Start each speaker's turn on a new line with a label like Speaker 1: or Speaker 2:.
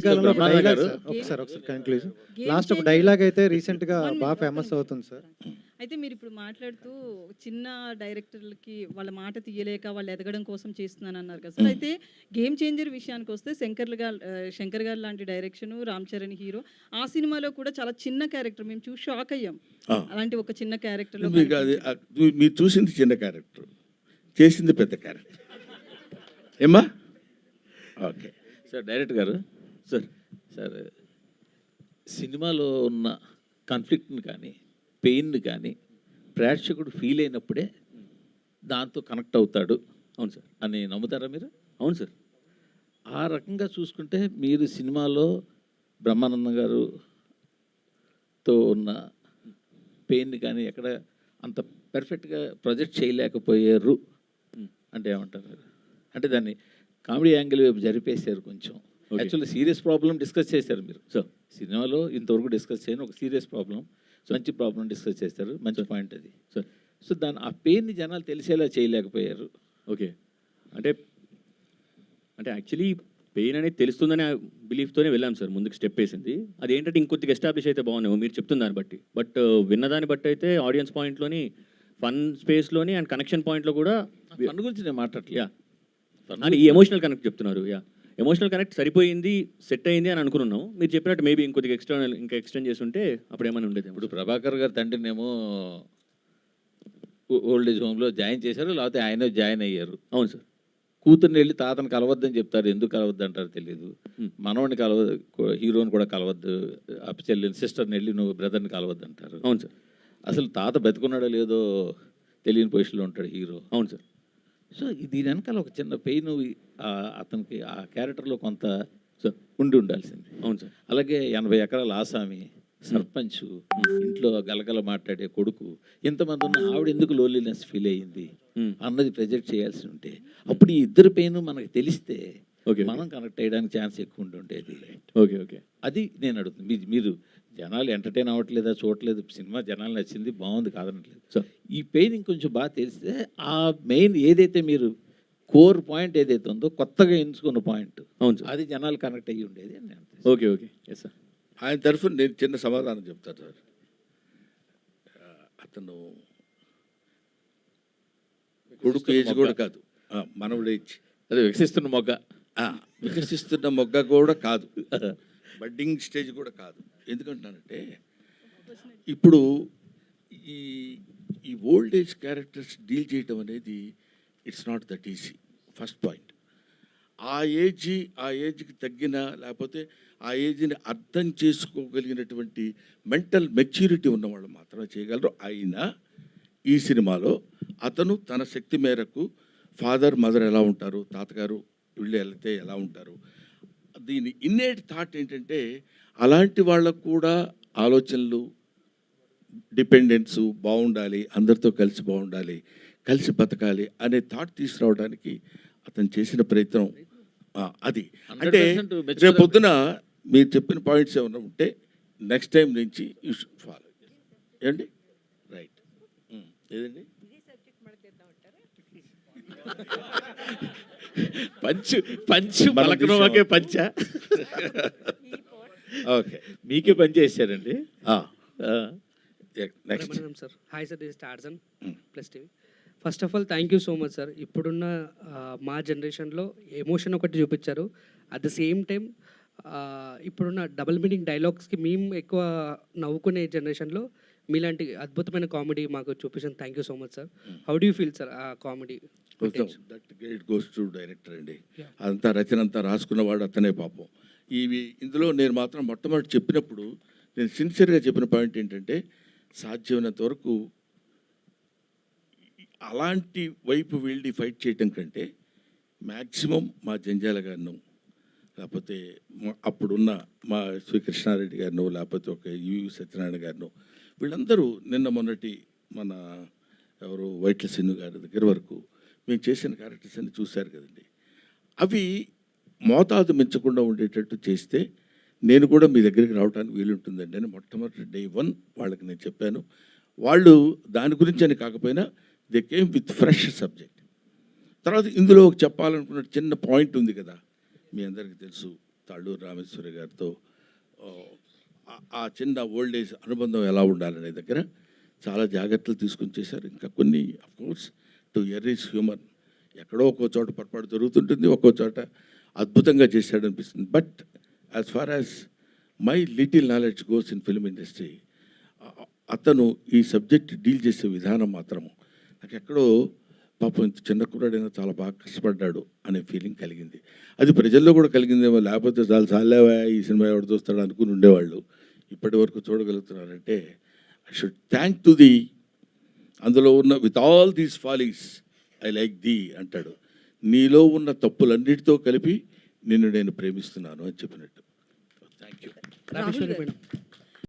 Speaker 1: కాలంలో ఒక
Speaker 2: బ్రహ్మానంద
Speaker 1: డైలాగ్
Speaker 2: గారు
Speaker 1: సార్, ఒకసారి కంక్లూజన్
Speaker 3: గేమ్
Speaker 1: లాస్ట్ ఒక
Speaker 3: చేంజర్.
Speaker 1: డైలాగ్ అయితే రీసెంట్ గా
Speaker 3: One
Speaker 1: బాగా
Speaker 3: minute,
Speaker 1: ఫేమస్ అవుతుంది సార్.
Speaker 3: అయితే మీరు ఇప్పుడు మాట్లాడుతూ చిన్న డైరెక్టర్లకి వాళ్ళ మాట తీయలేక వాళ్ళు ఎదగడం కోసం చేస్తున్నాను అన్నారు కదా సార్. అయితే గేమ్ చేంజర్ విషయానికి వస్తే శంకర్ గారు లాంటి డైరెక్షన్, రామ్ చరణ్ హీరో, ఆ సినిమాలో కూడా చాలా చిన్న క్యారెక్టర్ మేము చూసి షాక్ అయ్యాం. అలాంటి ఒక చిన్న క్యారెక్టర్
Speaker 2: మీకు అది మీరు చూసింది చిన్న క్యారెక్టర్, చేసింది పెద్ద క్యారెక్టర్. ఏమ్మా? ఓకే
Speaker 4: సార్ డైరెక్టర్ గారు, సార్ సినిమాలో ఉన్న కాన్ఫ్లిక్ట్ని కానీ పెయిన్ని కానీ ప్రేక్షకుడు ఫీల్ అయినప్పుడే దాంతో కనెక్ట్ అవుతాడు. అవును సార్ అని నమ్ముతారా మీరు? అవును సార్. ఆ రకంగా చూసుకుంటే మీరు సినిమాలో బ్రహ్మానందం గారుతో ఉన్న పెయిన్ని కానీ ఎక్కడ అంత పర్ఫెక్ట్గా ప్రొజెక్ట్ చేయలేకపోయారు అంటే ఏమంటారు మీరు? అంటే దాన్ని కామెడీ యాంగిల్ వైపు జరిపేశారు కొంచెం. యాక్చువల్లీ సీరియస్ ప్రాబ్లం డిస్కస్ చేశారు మీరు. సో సినిమాలో ఇంతవరకు డిస్కస్ చేయని ఒక సీరియస్ ప్రాబ్లం, మంచి ప్రాబ్లం డిస్కస్ చేశారు. మంచి పాయింట్ అది. సో దాని ఆ పెయిన్ని జనాలు తెలిసేలా చేయలేకపోయారు.
Speaker 5: ఓకే. అంటే యాక్చువల్లీ పెయిన్ అనేది తెలుస్తుందనే బిలీఫ్తోనే వెళ్ళాం సార్ ముందుకు స్టెప్ వేసింది. అది ఏంటంటే ఇంకొద్దిగా ఎస్టాబ్లిష్ అయితే బాగున్నాము మీరు చెప్తున్న దాన్ని బట్టి. బట్ విన్నదాన్ని బట్టి అయితే ఆడియన్స్ పాయింట్లోని, ఫన్ స్పేస్లోని అండ్ కనెక్షన్ పాయింట్లో కూడా
Speaker 4: ఫన్ గురించి నేను మాట్లాడలేదు.
Speaker 5: యా అని ఈ ఎమోషనల్ కనెక్ట్ చెప్తున్నారు. యా ఎమోషనల్ కనెక్ట్ సరిపోయింది, సెట్ అయింది అని అనుకున్నాం. మీరు చెప్పినట్టు మేబీ ఇంకొద్దిగా ఇంకా ఎక్స్టెండ్ చేస్తుంటే అప్పుడు ఏమైనా ఉండేది.
Speaker 4: ఇప్పుడు ప్రభాకర్ గారు తండ్రినేమో ఓల్డ్ ఏజ్ హోమ్లో జాయిన్ చేశారు, లేకపోతే ఆయన జాయిన్ అయ్యారు.
Speaker 5: అవును సార్.
Speaker 4: కూతుర్ని వెళ్ళి తాతను కలవద్దని చెప్తారు, ఎందుకు కలవద్దు అంటారు తెలియదు. మనవడిని హీరోని కూడా కలవద్దు, చెల్లిని సిస్టర్ని వెళ్ళి నువ్వు బ్రదర్ని కలవద్దు అంటారు.
Speaker 5: అవును సార్.
Speaker 4: అసలు తాత బతుకున్నాడో లేదో తెలియని పొజిషన్లో ఉంటాడు హీరో.
Speaker 5: అవును సార్.
Speaker 4: సో దీని వెనకాల ఒక చిన్న పెయిన్ అతనికి ఆ క్యారెక్టర్లో కొంత ఉండి ఉండాల్సింది.
Speaker 5: అవును సార్.
Speaker 4: అలాగే 80 ఎకరాల ఆసామి, సర్పంచ్, ఇంట్లో గలగల మాట్లాడే కొడుకు, ఇంతమంది ఉన్న ఆవిడ ఎందుకు లోన్లీనెస్ ఫీల్ అయ్యింది అన్నది ప్రొజెక్ట్ చేయాల్సి ఉంటే అప్పుడు ఈ ఇద్దరు పెయిన్ మనకు తెలిస్తే మనం కనెక్ట్ అయ్యడానికి ఛాన్స్ ఎక్కువ ఉండేది.
Speaker 5: ఓకే.
Speaker 4: అది నేను అడుగుతుంది. మీరు జనాలు ఎంటర్టైన్ అవ్వట్లేదా, చూడట్లేదు, సినిమా జనాలు నచ్చింది, బాగుంది కాదనట్లేదు. సో ఈ పెయిన్ ఇంకొంచెం బాగా తెలిస్తే ఆ మెయిన్ ఏదైతే మీరు కోర్ పాయింట్ ఏదైతే ఉందో కొత్తగా ఎంచుకున్న పాయింట్,
Speaker 5: అవును సార్,
Speaker 4: అది జనాలు కనెక్ట్ అయ్యి ఉండేది అని నేను.
Speaker 5: ఓకే. Yes sir.
Speaker 2: ఆయన తరఫున నేను చిన్న సమాధానం చెప్తాను సార్. అతను కొడుకు ఏజ్ కూడా కాదు, మనవుడు ఏజ్,
Speaker 4: అదే వికసిస్తున్న మొగ్గ,
Speaker 2: వికసిస్తున్న మొగ్గ కూడా కాదు, బడ్డింగ్ స్టేజ్ కూడా కాదు. ఎందుకంటానంటే ఇప్పుడు ఈ ఓల్డ్ ఏజ్ క్యారెక్టర్స్ డీల్ చేయటం అనేది it's not that easy. First point, ఆ ఏజ్కి తగ్గిన, లేకపోతే ఆ ఏజ్ని అర్థం చేసుకోగలిగినటువంటి మెంటల్ మెచ్యూరిటీ ఉన్నవాళ్ళు మాత్రమే చేయగలరు. అయినా ఈ సినిమాలో అతను తన శక్తి మేరకు ఫాదర్ మదర్ ఎలా ఉంటారు, తాతగారు వీళ్ళు వెళ్తే ఎలా ఉంటారు, దీని ఇన్నేట్ థాట్ ఏంటంటే అలాంటి వాళ్ళకు కూడా ఆలోచనలు, డిపెండెన్స్ బాగుండాలి, అందరితో కలిసి బాగుండాలి, కలిసి బతకాలి అనే థాట్ తీసుకురావడానికి అతను చేసిన ప్రయత్నం అది. అంటే రేపు పొద్దున మీరు చెప్పిన పాయింట్స్ ఏమైనా ఉంటే నెక్స్ట్ టైం నుంచి యూ షుడ్ ఫాలో. ఏమండి? రైట్. ఏదండి?
Speaker 4: పంచు పలకనోకే పంచ.
Speaker 2: ఓకే,
Speaker 4: మీకే పని చేశారండి.
Speaker 2: Next
Speaker 6: sir. Hi sir, this is Tarzan plus TV. First of all thank you so much sir. ఇప్పుడున్న మా జనరేషన్లో ఎమోషన్ ఒకటి చూపించారు. అట్ ద సేమ్ టైం ఇప్పుడున్న డబుల్ మీనింగ్ డైలాగ్స్కి మేము ఎక్కువ నవ్వుకునే జనరేషన్లో మీలాంటి అద్భుతమైన కామెడీ మాకు చూపించాను. Thank you so much sir. How do you feel sir ఆ comedy?
Speaker 2: That great goes to director అండి. అదంతా రచన అంతా రాసుకున్నవాడు అతనే పాపం. ఇందులో నేను మాత్రం మొట్టమొదటి చెప్పినప్పుడు నేను సిన్సియర్గా చెప్పిన పాయింట్ ఏంటంటే సాధ్యమైనంత వరకు అలాంటి వైపు వెళ్ళి ఫైట్ చేయటం కంటే మ్యాక్సిమం మా జంజాల గారిను, లేకపోతే అప్పుడున్న మా శ్రీకృష్ణారెడ్డి గారిను, లేకపోతే ఒక యువి సత్యనారాయణ గారిను, వీళ్ళందరూ నిన్న మొన్నటి మన ఎవరు వైట్ల సిన్ను గారి దగ్గర వరకు మేము చేసిన క్యారెక్టర్స్ అన్ని చూశారు కదండి. అవి మోతాదు మించకుండా ఉండేటట్టు చేస్తే నేను కూడా మీ దగ్గరికి రావడానికి వీలుంటుందండి అని మొట్టమొదటి డే 1 వాళ్ళకి నేను చెప్పాను. వాళ్ళు దాని గురించి అని కాకపోయినా they came with fresh subject. తర్వాత ఇందులో చెప్పాలనుకున్న చిన్న పాయింట్ ఉంది కదా, మీ అందరికీ తెలుసు, తాళ్ళూరు రామేశ్వరి గారితో ఆ చిన్న ఓల్డ్ ఏజ్ అనుబంధం ఎలా ఉండాలనే దగ్గర చాలా జాగ్రత్తలు తీసుకొని చేశారు. ఇంకా కొన్ని కోర్స్ టు ఎర్రీస్ హ్యూమన్, ఎక్కడో ఒక్కో చోట పొరపాటు జరుగుతుంటుంది, ఒక్కో చోట అద్భుతంగా చేశాడు అనిపిస్తుంది. But as far as my little knowledge goes in film industry, అతను ఈ సబ్జెక్ట్ డీల్ చేసే విధానం మాత్రము నాకు ఎక్కడో పాపం ఇంత చిన్న కుర్రాడైనా చాలా బాగా కష్టపడ్డాడు అనే ఫీలింగ్ కలిగింది. అది ప్రజల్లో కూడా కలిగిందేమో, లేకపోతే చాలా చాలేవా ఈ సినిమా ఎవరు చూస్తాడు అనుకుని ఉండేవాళ్ళు. ఇప్పటి వరకు చూడగలుగుతున్నారంటే I should thank to the, అందులో ఉన్న with all these follies I like the అంటాడు. నీలో ఉన్న తప్పులన్నిటితో కలిపి నిన్ను నేను ప్రేమిస్తున్నాను అని చెప్పినట్టు. Thank you.
Speaker 3: రాహుల్
Speaker 6: రామేశ్వరి
Speaker 3: గారు.
Speaker 6: మేడం.